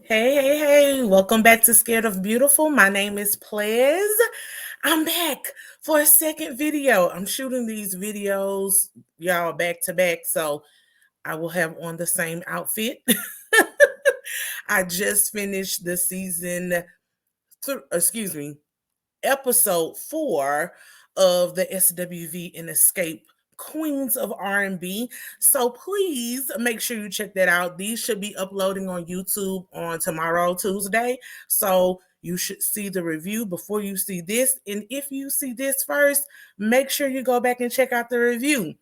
Hey. Welcome back to Scared of Beautiful. My name is Plez. I'm back for a second video. I'm shooting these videos, y'all, back to back, so I will have on the same outfit. I just finished the episode 4 of the SWV and Escape Queens of R&B. So please make sure you check that out. These should be uploading on YouTube on tomorrow, Tuesday. So you should see the review before you see this. And if you see this first, make sure you go back and check out the review.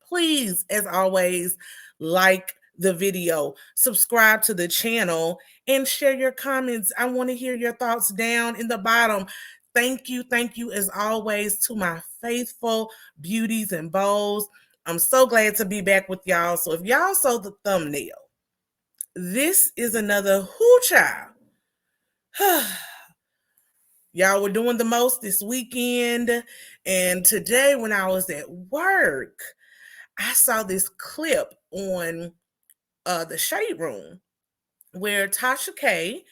Please, as always, like the video, subscribe to the channel, and share your comments. I want to hear your thoughts down in the bottom. Thank you, as always, to my faithful beauties and bows. I'm so glad to be back with y'all. So if y'all saw the thumbnail, this is another Who Child. Y'all were doing the most this weekend. And today when I was at work, I saw this clip on the Shade Room where Tasha K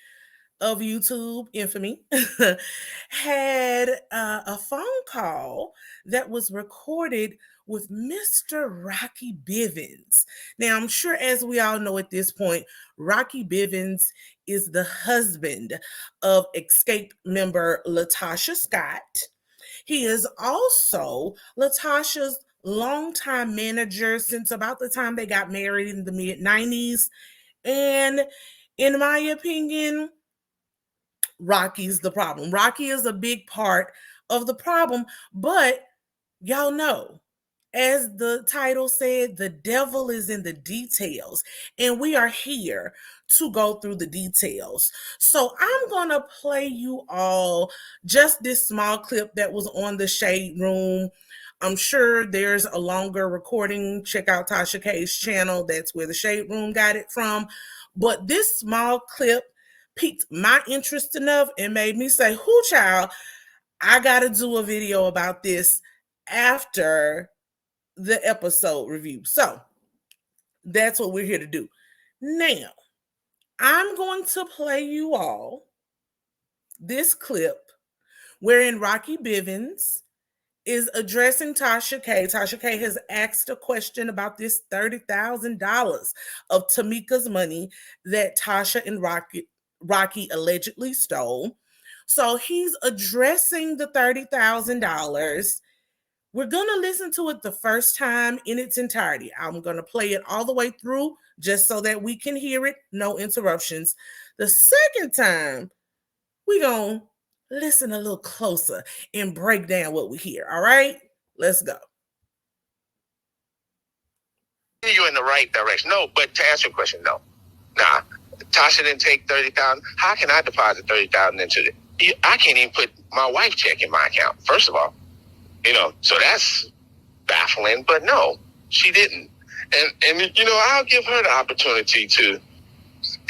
of YouTube infamy had a phone call that was recorded with Mr. Rocky Bivens. Now, I'm sure, as we all know at this point, Rocky Bivens is the husband of Escape member LaTocha Scott. He is also LaTocha's longtime manager since about the time they got married in the mid-90s. And in my opinion, Rocky's the problem. Rocky is a big part of the problem, but y'all know, as the title said, the devil is in the details, and we are here to go through the details. So I'm going to play you all just this small clip that was on the Shade Room. I'm sure there's a longer recording. Check out Tasha K's channel. That's where the Shade Room got it from. But this small clip piqued my interest enough and made me say, "Who child, I got to do a video about this after the episode review." So that's what we're here to do. Now, I'm going to play you all this clip wherein Rocky Bivens is addressing Tasha K. Tasha K has asked a question about this $30,000 of Tamika's money that Tasha and Rocky allegedly stole. So he's addressing the $30,000. We're going to listen to it the first time in its entirety. I'm going to play it all the way through just so that we can hear it, no interruptions. The second time, we're going to listen a little closer and break down what we hear. All right? Let's go. You're in the right direction. No, but to answer your question, no. Nah. Tasha didn't take $30,000. How can I deposit $30,000 into it? I can't even put my wife's check in my account, first of all. So that's baffling. But no, she didn't. And I'll give her the opportunity to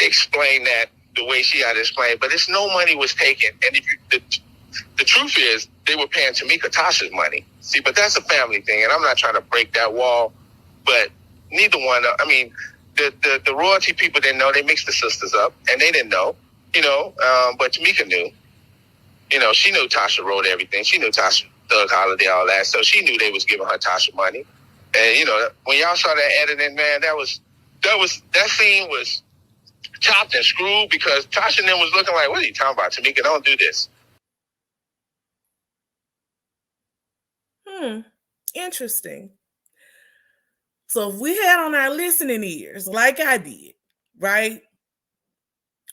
explain that the way she had to explain. But it's no money was taken. And the truth is, they were paying Tamika Tasha's money. See, but that's a family thing, and I'm not trying to break that wall. But neither one. The royalty people didn't know. They mixed the sisters up, and they didn't know. But Tamika knew. She knew Tasha wrote everything. She knew Tasha Thug Holiday, all that. So she knew they was giving her Tasha money. And when y'all saw that editing, man, that scene was chopped and screwed because Tasha and them was looking like, what are you talking about? Tamika, don't do this. Interesting. So if we had on our listening ears, like I did, right?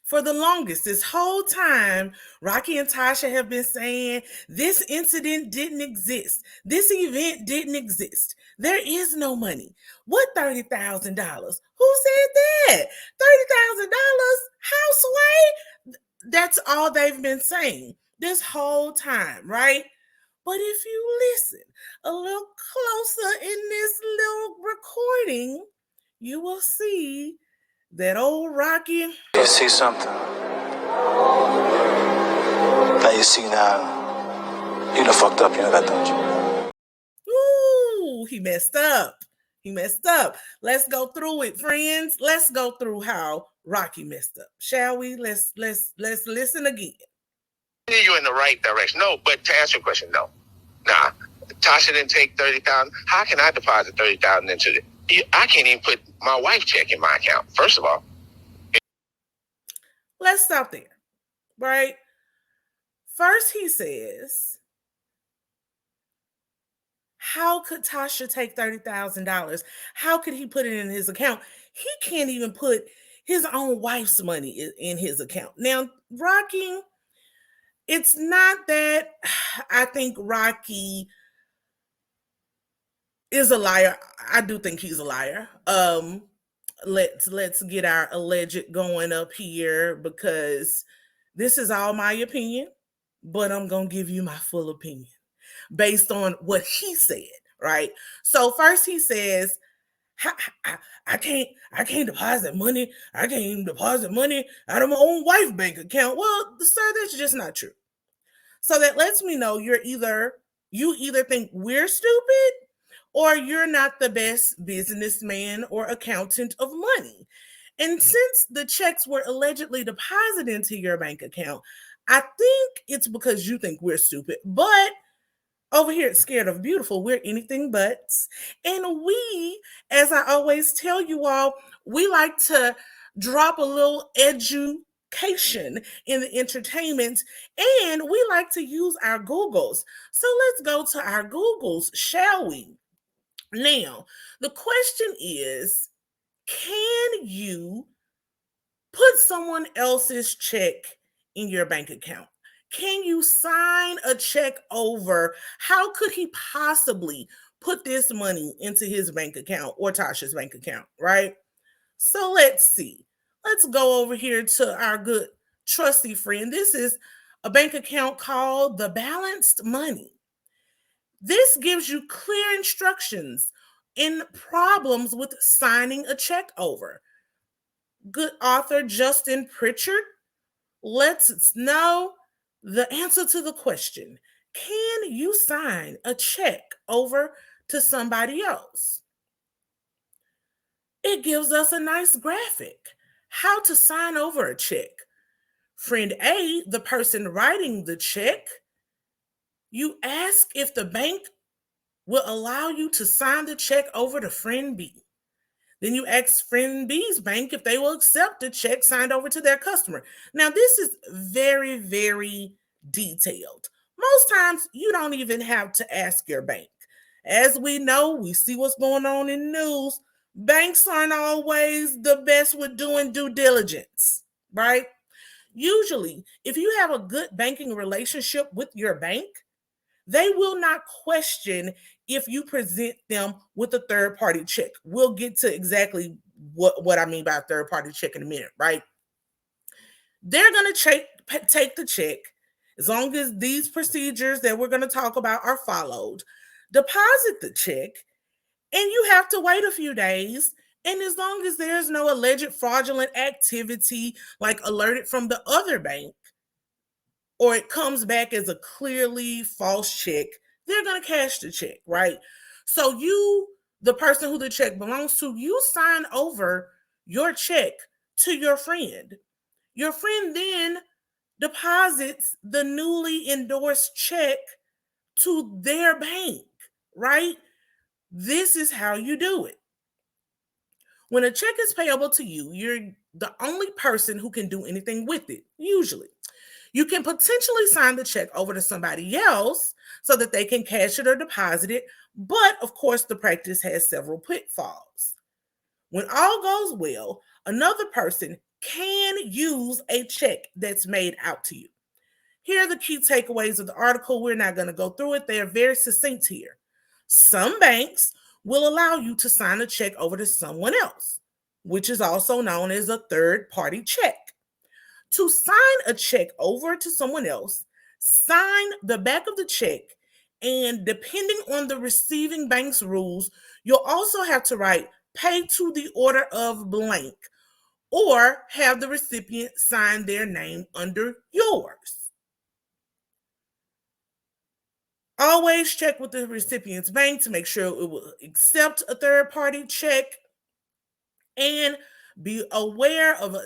For the longest, this whole time, Rocky and Tasha have been saying this incident didn't exist. This event didn't exist. There is no money. What $30,000? Who said that? $30,000? Houseway? That's all they've been saying this whole time, right? But if you listen a little closer in this little recording, you will see that old Rocky. You see something that you see now. You done fucked up, that, don't you? Ooh, he messed up. He messed up. Let's go through it, friends. Let's go through how Rocky messed up. Shall we? Let's listen again. You're in the right direction. No, but to answer your question, no. Nah. Tasha didn't take 30,000. How can I deposit 30,000 into it? I can't even put my wife check in my account, first of all. Let's stop there. Right? First he says, how could Tasha take $30,000? How could he put it in his account? He can't even put his own wife's money in his account. Now, Rocky, it's not that I think Rocky is a liar. I do think he's a liar. Let's get our alleged going up here, because this is all my opinion, but I'm gonna give you my full opinion based on what he said, right? So first he says, I can't deposit money. I can't even deposit money out of my own wife's bank account. Well, sir, that's just not true. So that lets me know you either think we're stupid, or you're not the best businessman or accountant of money. And since the checks were allegedly deposited into your bank account, I think it's because you think we're stupid. But over here at Scared of Beautiful, we're anything but. And we, as I always tell you all, we like to drop a little education in the entertainment, and we like to use our Googles. So let's go to our Googles, shall we? Now, the question is, can you put someone else's check in your bank account? Can you sign a check over? How could he possibly put this money into his bank account or Tasha's bank account, right? So let's see. Let's go over here to our good trusty friend. This is a bank account called the Balanced Money. This gives you clear instructions in problems with signing a check over. Good author Justin Pritchard lets us know the answer to the question: can you sign a check over to somebody else? It gives us a nice graphic. How to sign over a check. Friend A, the person writing the check, you ask if the bank will allow you to sign the check over to friend B. Then you ask friend B's bank if they will accept the check signed over to their customer. Now, this is very, very detailed. Most times, you don't even have to ask your bank. As we know, we see what's going on in the news. Banks aren't always the best with doing due diligence, right? Usually, if you have a good banking relationship with your bank, they will not question if you present them with a third-party check. We'll get to exactly what I mean by a third-party check in a minute, right? They're going to take the check as long as these procedures that we're going to talk about are followed, deposit the check, and you have to wait a few days. And as long as there's no alleged fraudulent activity like alerted from the other bank, or it comes back as a clearly false check, they're going to cash the check, right? So you, the person who the check belongs to, you sign over your check to your friend. Your friend then deposits the newly endorsed check to their bank, right? This is how you do it. When a check is payable to you, you're the only person who can do anything with it, usually. You can potentially sign the check over to somebody else so that they can cash it or deposit it, but of course, the practice has several pitfalls. When all goes well, another person can use a check that's made out to you. Here are the key takeaways of the article. We're not going to go through it. They are very succinct here. Some banks will allow you to sign a check over to someone else, which is also known as a third-party check. To sign a check over to someone else, sign the back of the check, and depending on the receiving bank's rules, you'll also have to write "pay to the order of blank" or have the recipient sign their name under yours. Always check with the recipient's bank to make sure it will accept a third-party check, and be aware of a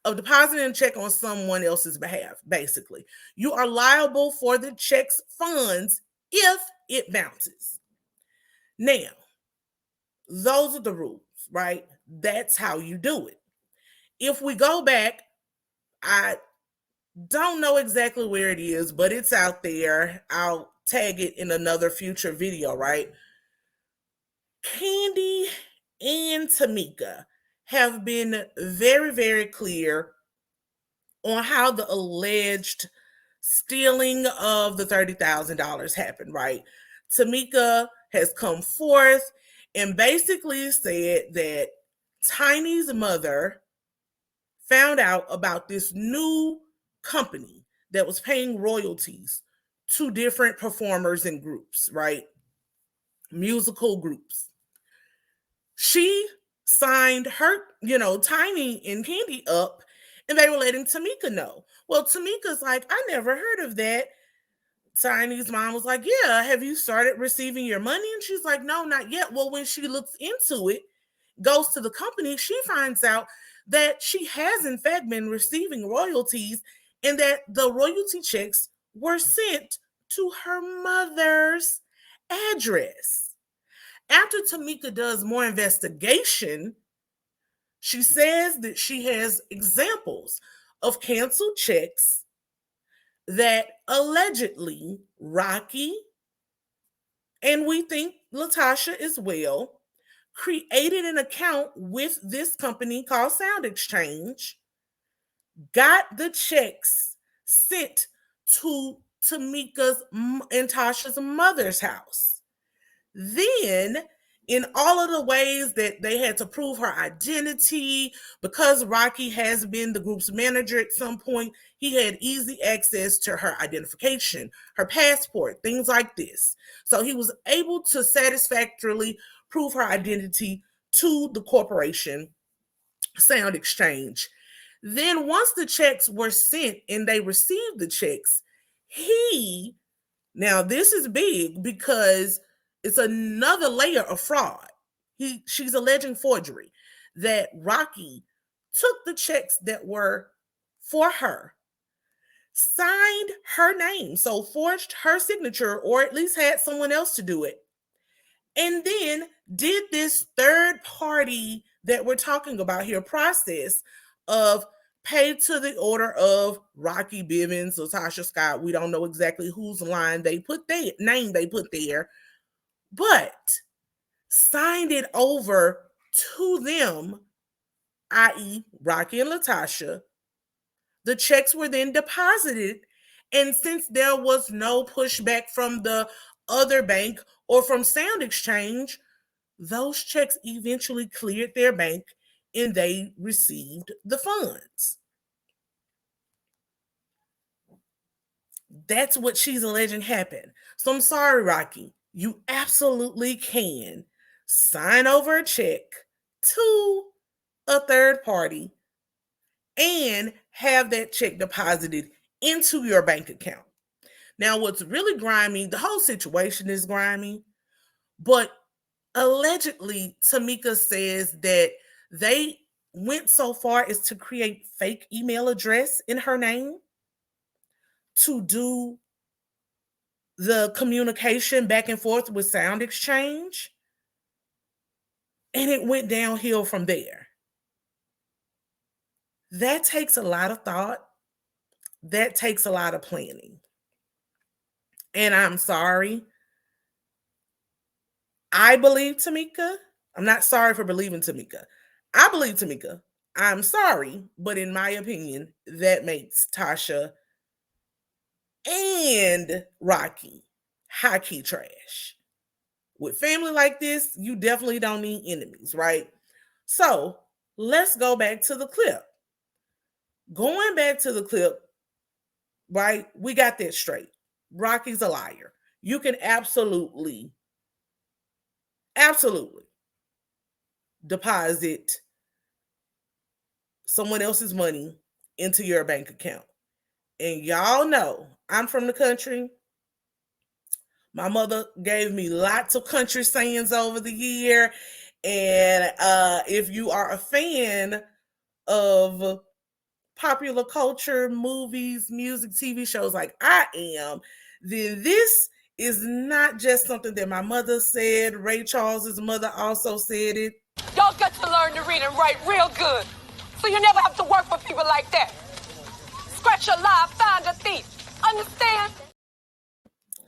of depositing a check on someone else's behalf. Basically, you are liable for the check's funds if it bounces. Now, those are the rules, right? That's how you do it. If we go back, I don't know exactly where it is, but it's out there. I'll tag it in another future video, right? Candy and Tamika have been very, very clear on how the alleged stealing of the $30,000 happened, right? Tamika has come forth and basically said that Tiny's mother found out about this new company that was paying royalties to different performers and groups, right? Musical groups. She signed her, Tiny and Candy up, and they were letting Tamika know. Well, Tamika's like, I never heard of that. Tiny's mom was like, yeah, have you started receiving your money? And she's like, no, not yet. Well, when she looks into it, goes to the company, she finds out that she has in fact been receiving royalties, and that the royalty checks were sent to her mother's address. After Tamika does more investigation, she says that she has examples of canceled checks that allegedly Rocky, and we think LaTocha as well, created an account with this company called Sound Exchange, got the checks sent to Tamika's and Tasha's mother's house. Then, in all of the ways that they had to prove her identity, because Rocky has been the group's manager at some point, he had easy access to her identification, her passport, things like this. So he was able to satisfactorily prove her identity to the corporation, Sound Exchange. Then once the checks were sent and they received the checks, now this is big because it's another layer of fraud. She's alleging forgery, that Rocky took the checks that were for her, signed her name, so forged her signature, or at least had someone else to do it, and then did this third party that we're talking about here process of pay to the order of Rocky Bivens or Tasha Scott. We don't know exactly whose name they put there, but signed it over to them, i.e. Rocky and LaTocha. The checks were then deposited, and since there was no pushback from the other bank or from Sound Exchange, those checks eventually cleared their bank and they received the funds. That's what she's alleging happened. So I'm sorry, Rocky. You absolutely can sign over a check to a third party and have that check deposited into your bank account. Now, what's really grimy, the whole situation is grimy, but allegedly, Tamika says that they went so far as to create fake email address in her name to do the communication back and forth with Sound Exchange. And it went downhill from there. That takes a lot of thought. That takes a lot of planning. And I'm sorry. I believe Tamika. I'm not sorry for believing Tamika. I believe Tamika. I'm sorry, but in my opinion, that makes Tasha and Rocky high key trash. With family like this, you definitely don't need enemies, right? So let's go back to the clip. Going back to the clip, right? We got that straight. Rocky's a liar. You can absolutely deposit someone else's money into your bank account. And y'all know I'm from the country. My mother gave me lots of country sayings over the year. And if you are a fan of popular culture, movies, music, TV shows like I am, then this is not just something that my mother said. Ray Charles's mother also said it. Y'all got to learn to read and write real good, so you never have to work for people like that. Scratch a lie, find a thief. Understand?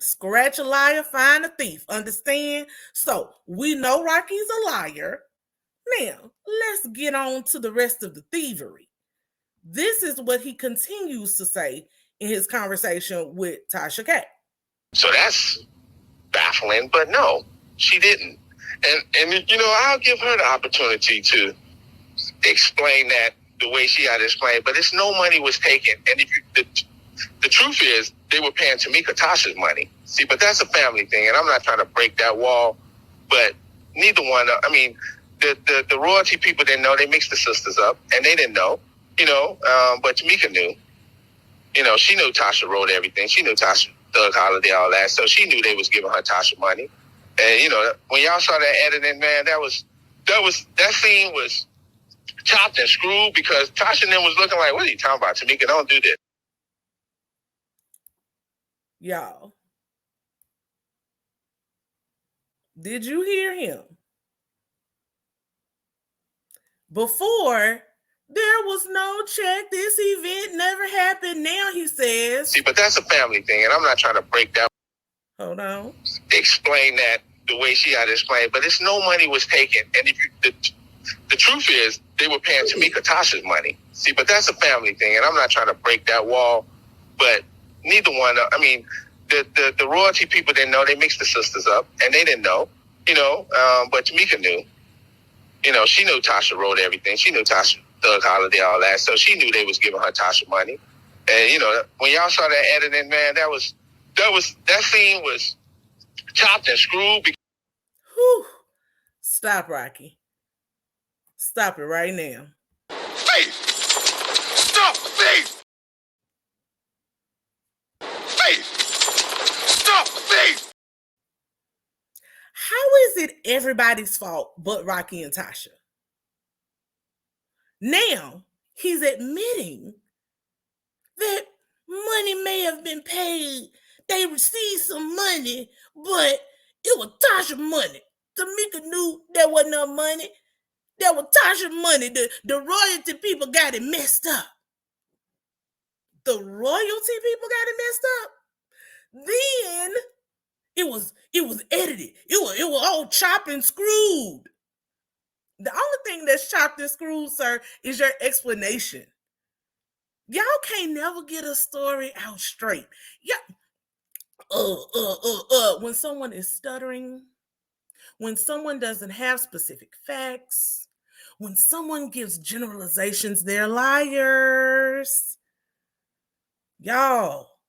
Scratch a liar, find a thief. Understand? So we know Rocky's a liar. Now, let's get on to the rest of the thievery. This is what he continues to say in his conversation with Tasha K. So that's baffling, but no, she didn't. And I'll give her the opportunity to explain that the way she had to explain, but it's no money was taken. And the truth is, they were paying Tamika Tasha's money. See, but that's a family thing, and I'm not trying to break that wall, but neither one, the royalty people didn't know. They mixed the sisters up, and they didn't know, but Tamika knew. She knew Tasha wrote everything. She knew Tasha, Doug Holiday, all that, so she knew they was giving her Tasha money. And, when y'all saw that editing, man, that scene was chopped and screwed because Tasha and them was looking like, what are you talking about, Tamika? Don't do this. Y'all, did you hear him? Before, there was no check. This event never happened. Now he says. See, but that's a family thing, and I'm not trying to break that. Hold on. Explain that the way she had to explain, but it's no money was taken. And the truth is, they were paying Tamika Tasha's money. See, but that's a family thing, and I'm not trying to break that wall, but neither one, the royalty people didn't know. They mixed the sisters up, and they didn't know, but Tamika knew. She knew Tasha wrote everything. She knew Tasha, Doug Holiday, all that, so she knew they was giving her Tasha money. And, when y'all saw that editing, man, that scene was chopped and screwed. Whew. Stop, Rocky. Stop it right now. Thief! Stop, thief! Thief! Stop, thief! How is it everybody's fault but Rocky and Tasha? Now, he's admitting that money may have been paid. They received some money, but it was Tasha money. Tamika knew there wasn't no money. That was Tasha money. The royalty people got it messed up. The royalty people got it messed up. Then it was edited. It was all chopped and screwed. The only thing that's chopped and screwed, sir, is your explanation. Y'all can't never get a story out straight. Yeah. When someone is stuttering, when someone doesn't have specific facts, when someone gives generalizations, they're liars. Y'all,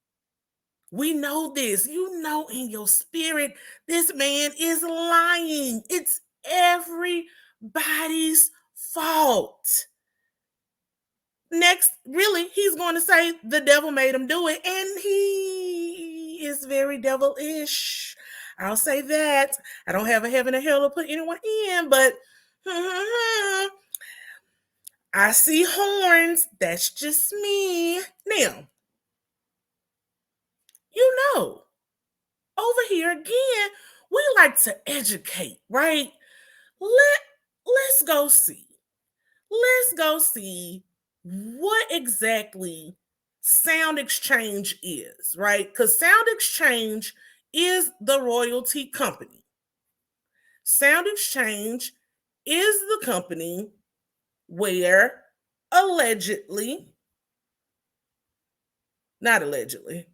we know this. You know in your spirit, this man is lying. It's everybody's fault. Next, really, he's going to say the devil made him do it, and he is very devilish. I'll say that. I don't have a heaven or hell to put anyone in, but I see horns. That's just me. Now, over here again, we like to educate, right? Let's go see. Let's go see what exactly Sound Exchange is, right? Because Sound Exchange is the royalty company. Sound Exchange is the company where not allegedly,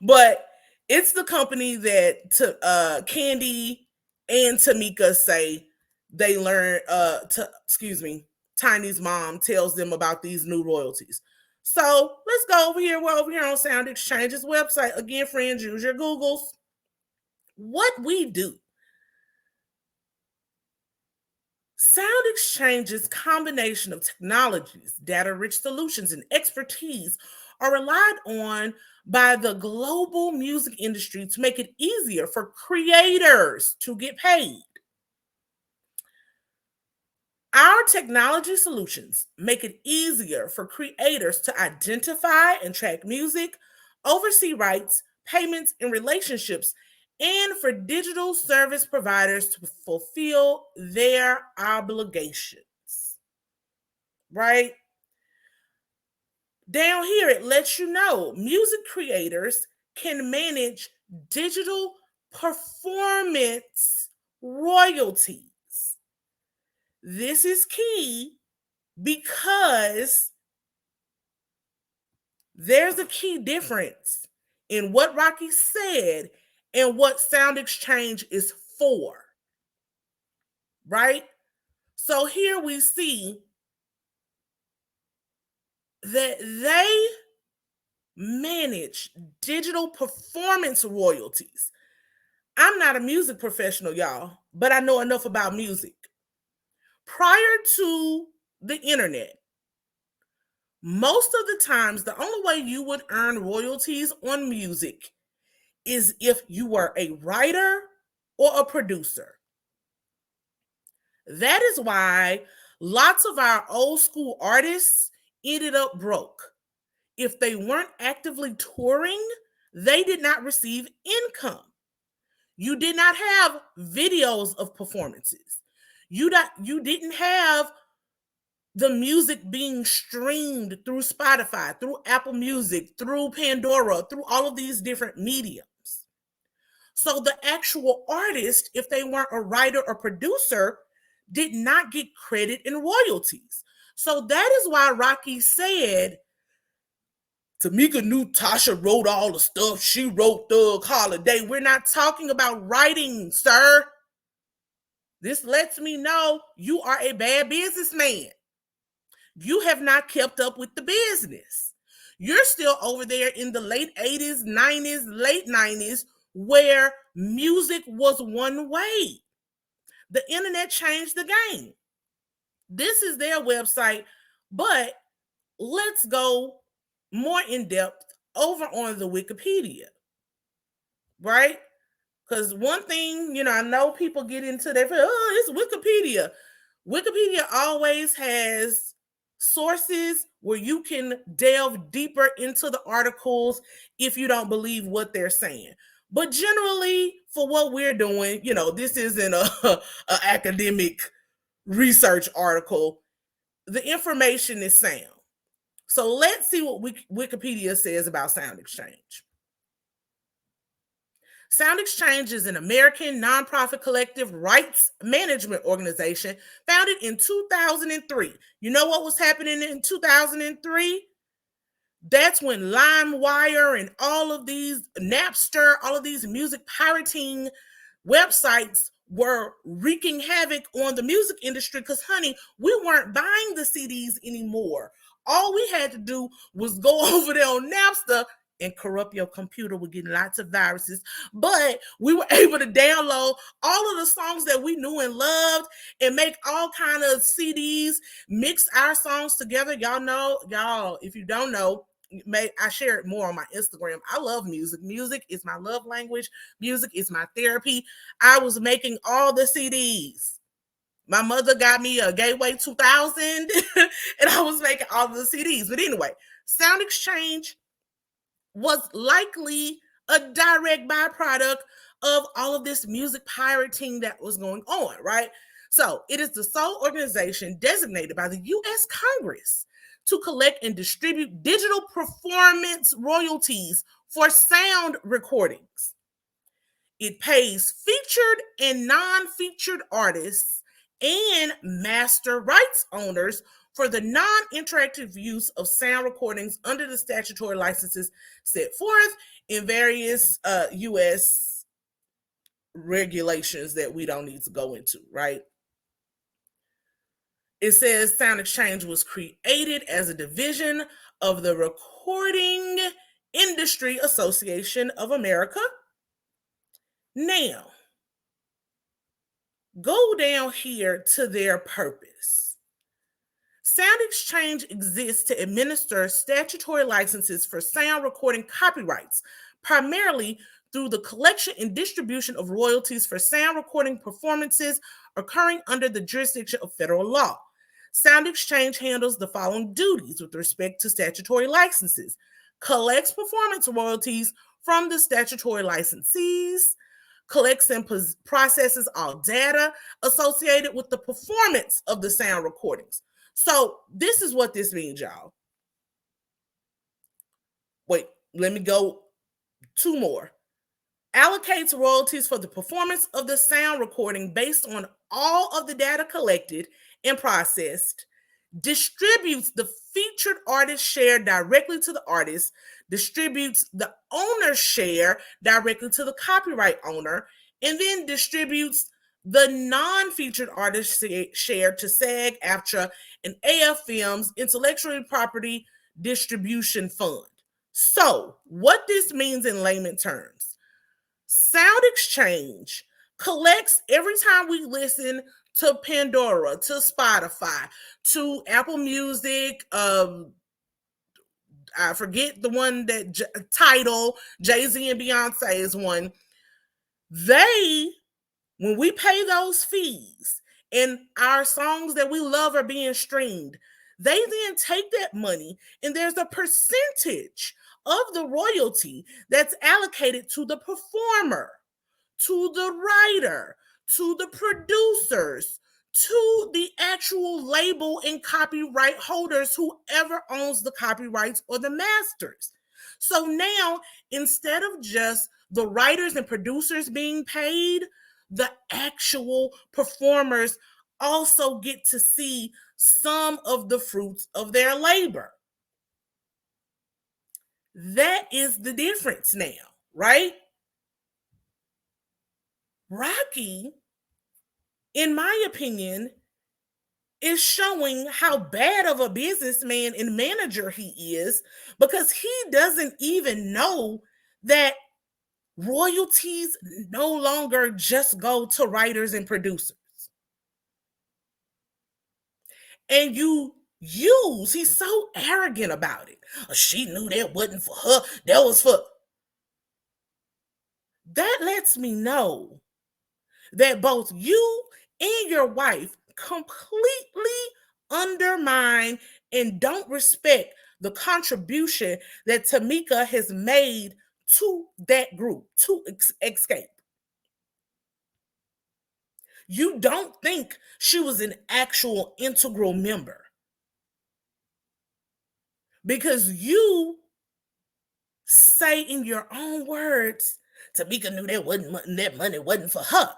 but it's the company that Candy and Tamika say they learn, Tiny's mom tells them about these new royalties. So let's go over here. We're over here on Sound Exchange's website. Again, friends, use your Googles. What we do. Sound Exchange's combination of technologies, data-rich solutions, and expertise are relied on by the global music industry to make it easier for creators to get paid. Our technology solutions make it easier for creators to identify and track music, oversee rights, payments, and relationships, and for digital service providers to fulfill their obligations. Right? Down here, it lets you know music creators can manage digital performance royalties. This is key because there's a key difference in what Rocky said and what Sound Exchange is for. Right? So here we see that they manage digital performance royalties. I'm not a music professional, y'all, but I know enough about music. Prior to the internet, most of the times, the only way you would earn royalties on music is if you were a writer or a producer. That is why lots of our old school artists ended up broke. If they weren't actively touring, they did not receive income. You did not have videos of performances. You didn't have the music being streamed through Spotify, through Apple Music, through Pandora, through all of these different mediums. So the actual artist, if they weren't a writer or producer, did not get credit in royalties. So that is why Rocky said, Tamika knew Tasha wrote all the stuff. She wrote Thug Holiday. We're not talking about writing, sir. This lets me know you are a bad businessman. You have not kept up with the business. You're still over there in the late 80s, 90s, late 90s, where music was one way. The internet changed the game. This is their website, but let's go more in depth over on the Wikipedia, right? Because one thing, I know people get into their, it's Wikipedia. Wikipedia always has sources where you can delve deeper into the articles if you don't believe what they're saying. But generally, for what we're doing, this isn't a academic research article. The information is sound. So let's see what Wikipedia says about Sound Exchange. Sound Exchange is an American nonprofit collective rights management organization founded in 2003. You know what was happening in 2003? That's when LimeWire and all of these, Napster, all of these music pirating websites were wreaking havoc on the music industry because, honey, we weren't buying the CDs anymore. All we had to do was go over there on Napster and corrupt your computer. We're getting lots of viruses, but we were able to download all of the songs that we knew and loved and make all kind of CDs, mix our songs together. Y'all, if you don't know, I share it more on my Instagram. I love music. Music is my love language. Music is my therapy. I was making all the CDs. My mother got me a Gateway 2000 and I was making all the CDs. But anyway, Sound Exchange was likely a direct byproduct of all of this music pirating that was going on, right? So it is the sole organization designated by the U.S. Congress to collect and distribute digital performance royalties for sound recordings. It pays featured and non-featured artists and master rights owners for the non-interactive use of sound recordings under the statutory licenses set forth in various U.S. regulations that we don't need to go into, right? It says Sound Exchange was created as a division of the Recording Industry Association of America. Now, go down here to their purpose. Sound Exchange exists to administer statutory licenses for sound recording copyrights, primarily through the collection and distribution of royalties for sound recording performances occurring under the jurisdiction of federal law. Sound Exchange handles the following duties with respect to statutory licenses: collects performance royalties from the statutory licensees, collects and processes all data associated with the performance of the sound recordings. So this is what this means, y'all. Wait, let me go two more. Allocates royalties for the performance of the sound recording based on all of the data collected and processed, distributes the featured artist share directly to the artist, distributes the owner's share directly to the copyright owner, and then distributes the non-featured artist share to SAG, AFTRA, and AF Films Intellectual Property Distribution Fund. So, what this means in layman terms: Sound Exchange collects every time we listen to Pandora, to Spotify, to Apple Music, I forget the one that Tidal, Jay-Z and Beyonce is one. When we pay those fees and our songs that we love are being streamed, they then take that money and there's a percentage of the royalty that's allocated to the performer, to the writer, to the producers, to the actual label and copyright holders, whoever owns the copyrights or the masters. So now, instead of just the writers and producers being paid, the actual performers also get to see some of the fruits of their labor. That is the difference now, right? Rocky, in my opinion, is showing how bad of a businessman and manager he is, because he doesn't even know that royalties no longer just go to writers and producers. And he's so arrogant about it. She knew that wasn't for her, that was for. That lets me know that both you and your wife completely undermine and don't respect the contribution that Tamika has made to that group, to Escape. You don't think she was an actual integral member, because you say in your own words, Tamika knew that money wasn't for her.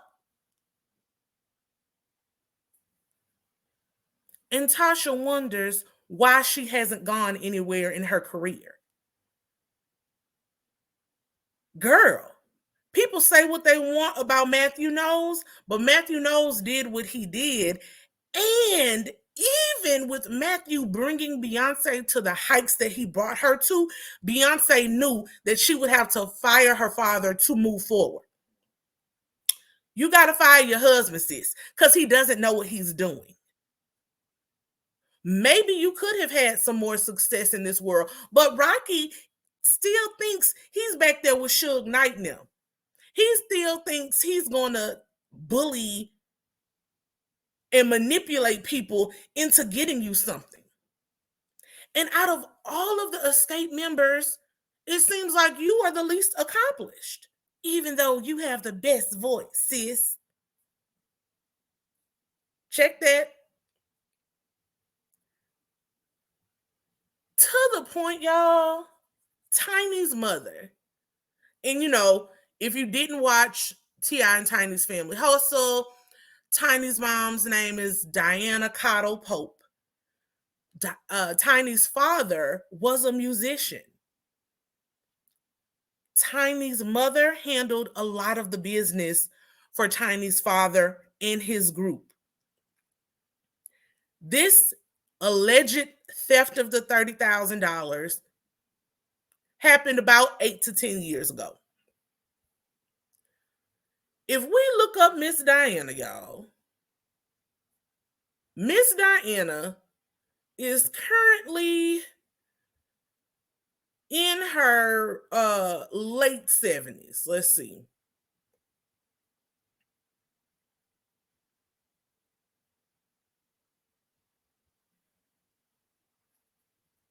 And Tasha wonders why she hasn't gone anywhere in her career. Girl, people say what they want about Matthew Knowles, but Matthew Knowles did what he did. And even with Matthew bringing Beyonce to the heights that he brought her to, Beyonce knew that she would have to fire her father to move forward. You got to fire your husband, sis, because he doesn't know what he's doing. Maybe you could have had some more success in this world, but Rocky still thinks he's back there with Suge Knight now. He still thinks he's going to bully and manipulate people into getting you something. And out of all of the Escape members, it seems like you are the least accomplished, even though you have the best voice, sis. Check that. To the point, y'all, Tiny's mother. And if you didn't watch T.I. and Tiny's Family Hustle, Tiny's mom's name is Diana Cottle Pope. Tiny's father was a musician. Tiny's mother handled a lot of the business for Tiny's father and his group. This alleged theft of the $30,000 happened about 8 to 10 years ago. If we look up Miss Diana, y'all, Miss Diana is currently in her late 70s. Let's see.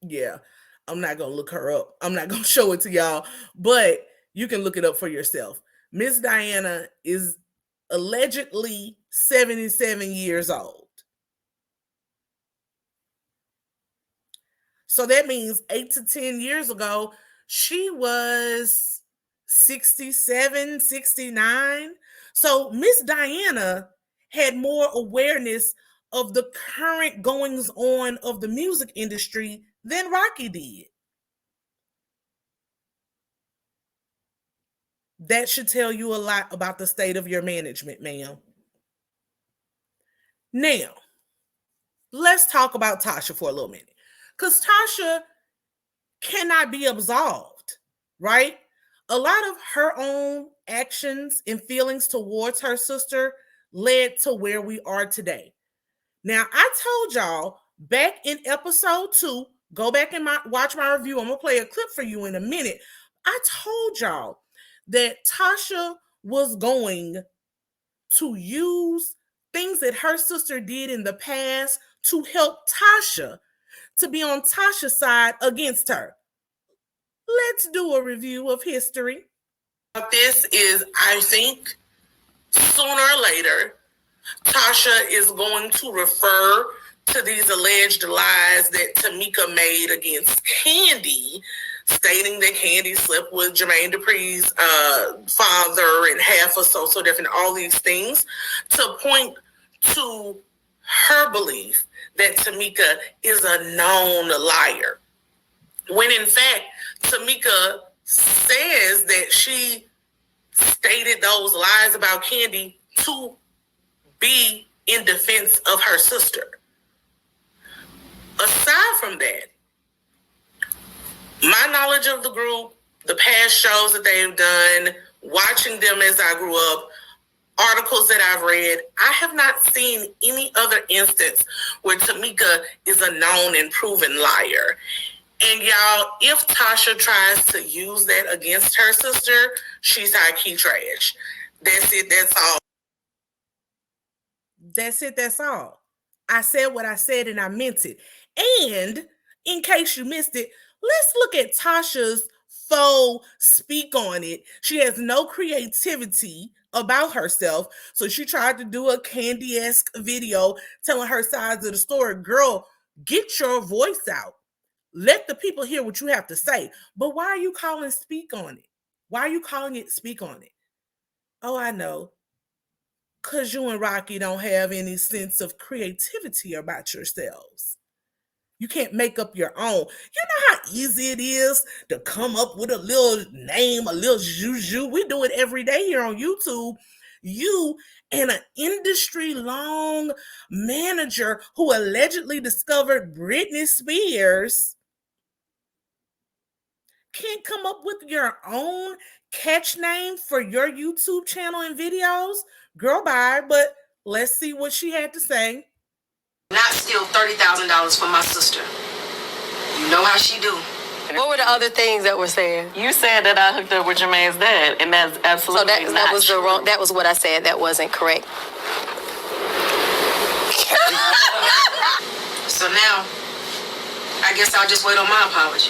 Yeah, I'm not going to look her up. I'm not going to show it to y'all, but you can look it up for yourself. Miss Diana is allegedly 77 years old. So that means 8 to 10 years ago, she was 67, 69. So Miss Diana had more awareness of the current goings on of the music industry than Rocky did. That should tell you a lot about the state of your management, ma'am. Now, let's talk about Tasha for a little minute. Because Tasha cannot be absolved, right? A lot of her own actions and feelings towards her sister led to where we are today. Now, I told y'all back in episode 2, go back and watch my review. I'm going to play a clip for you in a minute. I told y'all that Tasha was going to use things that her sister did in the past to help Tasha to be on Tasha's side against her. Let's do a review of history. This is, I think, sooner or later, Tasha is going to refer to these alleged lies that Tamika made against Kandi, stating that Kandi slept with Jermaine Dupri's father and half a so different, all these things, to point to her belief that Tamika is a known liar. When in fact, Tamika says that she stated those lies about Kandi to be in defense of her sister. Aside from that, my knowledge of the group, the past shows that they've done, watching them as I grew up, articles that I've read, I have not seen any other instance where Tamika is a known and proven liar. And y'all, if Tasha tries to use that against her sister, she's high-key trash. That's it, that's all. That's it, that's all. I said what I said and I meant it. And in case you missed it, let's look at Tasha's faux speak on it. She has no creativity about herself. So she tried to do a Kandi-esque video telling her sides of the story. Girl, get your voice out. Let the people hear what you have to say. But why are you calling speak on it? Why are you calling it speak on it? Oh, I know. Because you and Rocky don't have any sense of creativity about yourselves. You can't make up your own. You know how easy it is to come up with a little name, a little juju. We do it every day here on YouTube. You and an industry-long manager who allegedly discovered Britney Spears can't come up with your own catch name for your YouTube channel and videos? Girl, bye. But let's see what she had to say. Not steal $30,000 from my sister. You know how she do. What were the other things that were said? You said that I hooked up with Jermaine's dad, and that's absolutely so that was true. the wrong. That was what I said. That wasn't correct. So now, I guess I'll just wait on my apology.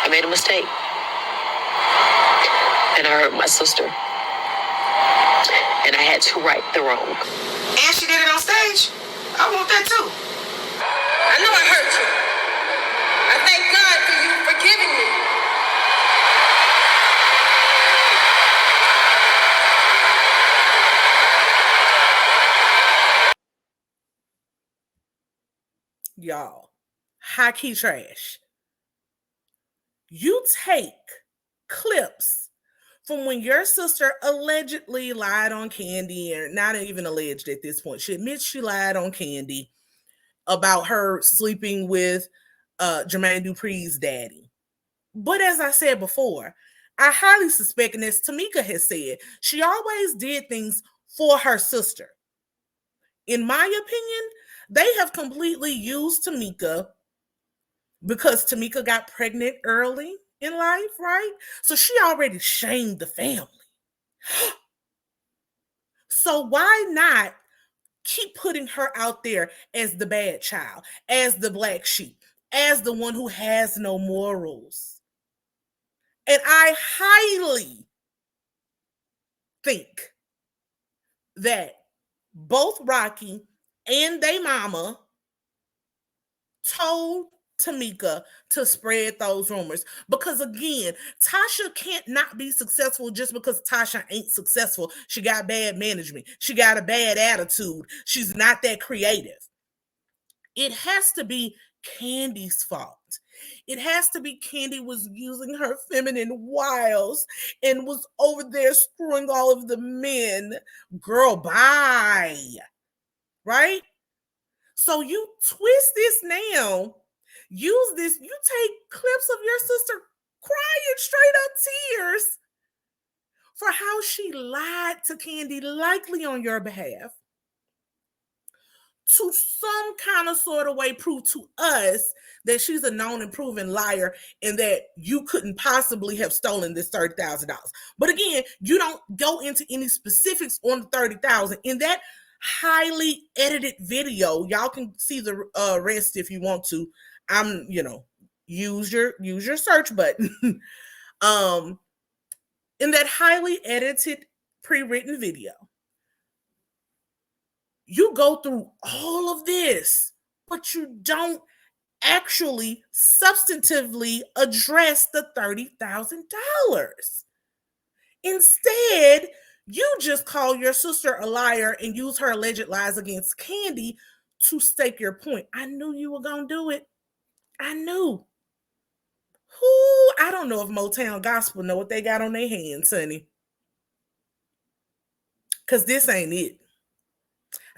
I made a mistake, and I hurt my sister, and I had to right the wrong. And she did it on stage. I want that too. I know I hurt you. I thank God for you forgiving me. Y'all, high-key trash. You take clips from when your sister allegedly lied on Kandi, or not even alleged at this point. She admits she lied on Kandi about her sleeping with Jermaine Dupri's daddy. But as I said before, I highly suspect, and as Tamika has said, she always did things for her sister. In my opinion, They have completely used Tamika because Tamika got pregnant early in life, right? So she already shamed the family. So why not keep putting her out there as the bad child, as the black sheep, as the one who has no morals? And I highly think that both Rocky and they mama told Tamika to spread those rumors. Because again, Tasha can't not be successful just because Tasha ain't successful. She got bad management. She got a bad attitude. She's not that creative. It has to be Candy's fault. It has to be Candy was using her feminine wiles and was over there screwing all of the men. Girl, bye. Right? So you twist this now, use this, you take clips of your sister crying straight up tears for how she lied to Candy, likely on your behalf, to some kind of sort of way prove to us that she's a known and proven liar and that you couldn't possibly have stolen this $30,000. But again, you don't go into any specifics on the $30,000. In that highly edited video, y'all can see the rest if you want to. I'm, use your search button. In that highly edited pre-written video, you go through all of this, but you don't actually substantively address the $30,000. Instead, you just call your sister a liar and use her alleged lies against Candy to stake your point. I knew you were going to do it. I knew. I don't know if Motown Gospel know what they got on their hands, honey. Because this ain't it.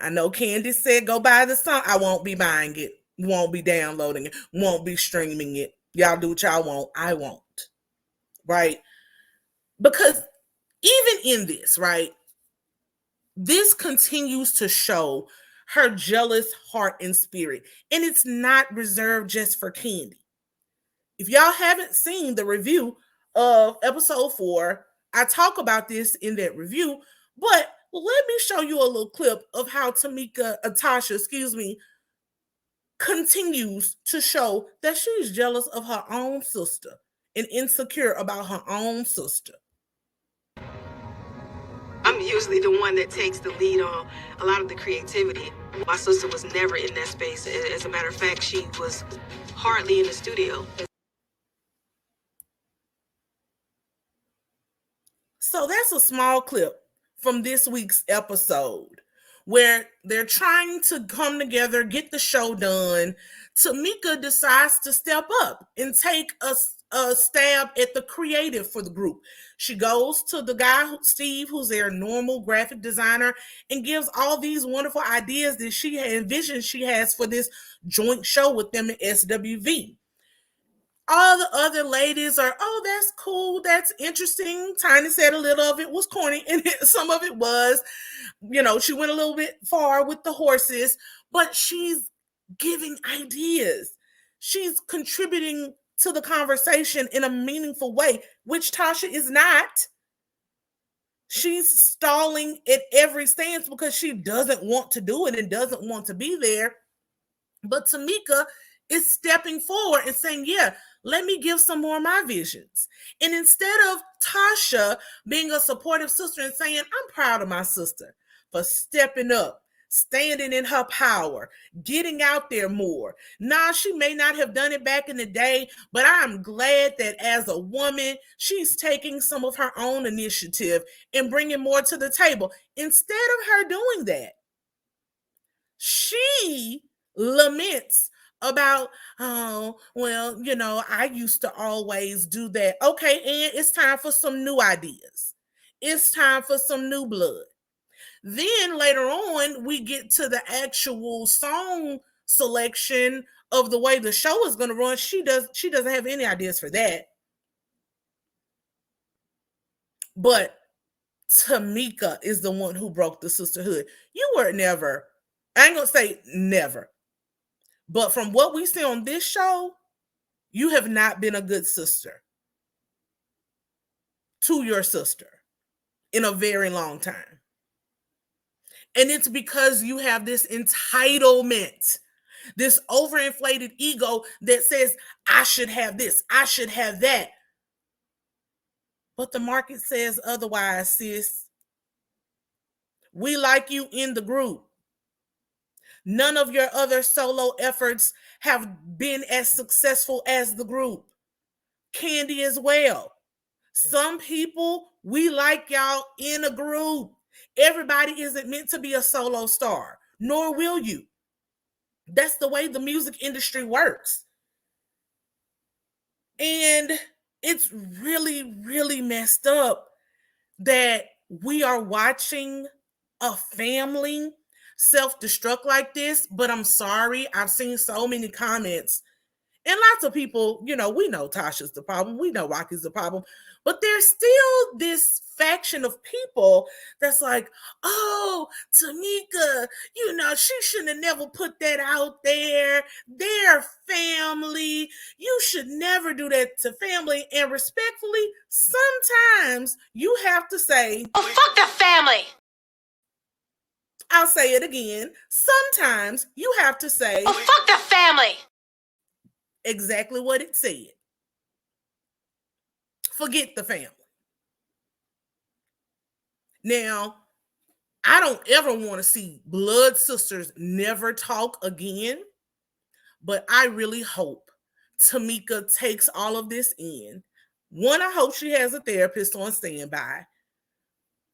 I know Candy said go buy the song. I won't be buying it. Won't be downloading it. Won't be streaming it. Y'all do what y'all want. I won't. Right? Because even in this, right, this continues to show her jealous heart and spirit. And it's not reserved just for Candy. If y'all haven't seen the review of episode 4, I talk about this in that review, but let me show you a little clip of how Tasha, continues to show that she's jealous of her own sister and insecure about her own sister. I'm usually the one that takes the lead on a lot of the creativity. My sister was never in that space. As a matter of fact, she was hardly in the studio. So that's a small clip from this week's episode where they're trying to come together, get the show done. Tamika decides to step up and take a stab at the creative for the group. She goes to the guy, Steve, who's their normal graphic designer, and gives all these wonderful ideas that she envisions she has for this joint show with them at SWV. All the other ladies are, oh, that's cool, that's interesting. Tiny said a little of it was corny, and some of it was, she went a little bit far with the horses, but she's giving ideas. She's contributing to the conversation in a meaningful way, which Tasha is not. She's stalling at every stance because she doesn't want to do it and doesn't want to be there. But Tamika is stepping forward and saying, yeah, let me give some more of my visions. And instead of Tasha being a supportive sister and saying, I'm proud of my sister for stepping up, standing in her power, getting out there more. Nah, she may not have done it back in the day, but I'm glad that as a woman, she's taking some of her own initiative and bringing more to the table. Instead of her doing that, she laments about, oh, well, I used to always do that. Okay, and it's time for some new ideas. It's time for some new blood. Then later on, we get to the actual song selection of the way the show is going to run. She doesn't have any ideas for that. But Tamika is the one who broke the sisterhood. You were never I ain't gonna say never. But from what we see on this show, you have not been a good sister to your sister in a very long time. And it's because you have this entitlement, this overinflated ego that says, I should have this, I should have that. But the market says otherwise, sis. We like you in the group. None of your other solo efforts have been as successful as the group. Candy as well. Some people, we like y'all in a group. Everybody isn't meant to be a solo star, nor will you. That's the way the music industry works. And it's really, really messed up that we are watching a family self-destruct like this. But I'm sorry, I've seen so many comments. And lots of people, we know Tasha's the problem. We know Rocky's the problem. But there's still this faction of people that's like, oh, Tamika, she shouldn't have never put that out there. They're family. You should never do that to family. And respectfully, sometimes you have to say, Oh, fuck the family. I'll say it again. Sometimes you have to say, Oh, fuck the family. Exactly what it said. Forget the family. Now, I don't ever want to see blood sisters never talk again, but I really hope Tamika takes all of this in. One, I hope she has a therapist on standby,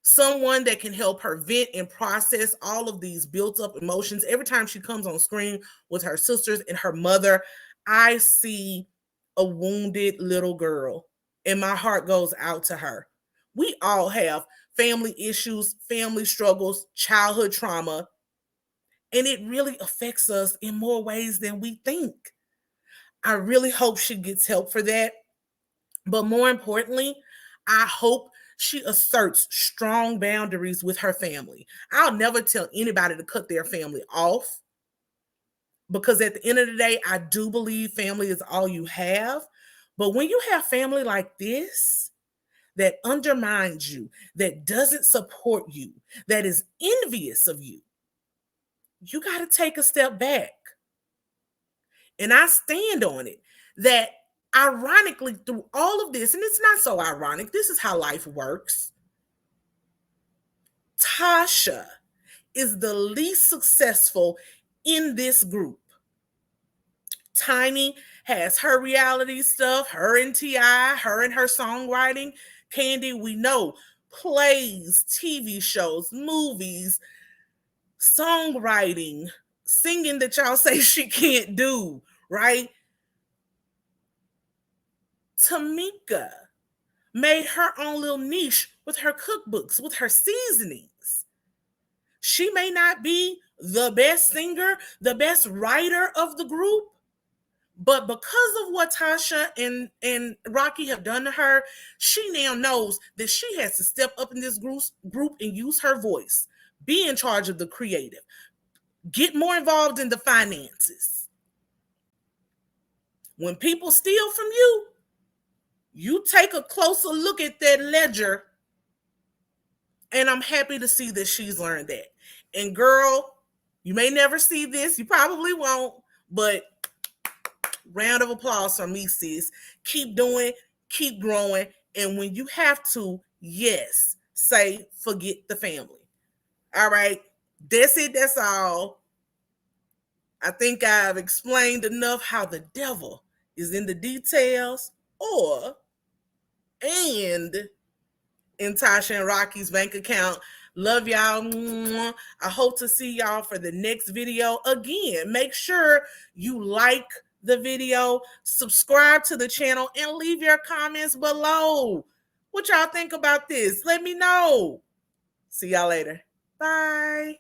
someone that can help her vent and process all of these built up emotions. Every time she comes on screen with her sisters and her mother, I see a wounded little girl, and my heart goes out to her. We all have family issues, family struggles, childhood trauma, and it really affects us in more ways than we think. I really hope she gets help for that. But more importantly, I hope she asserts strong boundaries with her family. I'll never tell anybody to cut their family off, because at the end of the day, I do believe family is all you have. But when you have family like this, that undermines you, that doesn't support you, that is envious of you, you got to take a step back. And I stand on it that ironically through all of this, and it's not so ironic, this is how life works, Tasha is the least successful in this group. Tiny has her reality stuff, her and T.I., her and her songwriting. Candy, we know, plays, TV shows, movies, songwriting, singing that y'all say she can't do, right? Tamika made her own little niche with her cookbooks, with her seasonings. She may not be the best singer, the best writer of the group, but because of what Tasha and Rocky have done to her, she now knows that she has to step up in this group and use her voice, be in charge of the creative, get more involved in the finances. When people steal from you, you take a closer look at that ledger, and I'm happy to see that she's learned that. And girl, you may never see this, you probably won't, but round of applause from me, sis. Keep doing, keep growing. And when you have to, yes, say, forget the family. All right. That's it. That's all. I think I've explained enough how the devil is in the details and in Tasha and Rocky's bank account. Love y'all. I hope to see y'all for the next video. Again, make sure you like the video, subscribe to the channel, and leave your comments below. What y'all think about this? Let me know. See y'all later. Bye.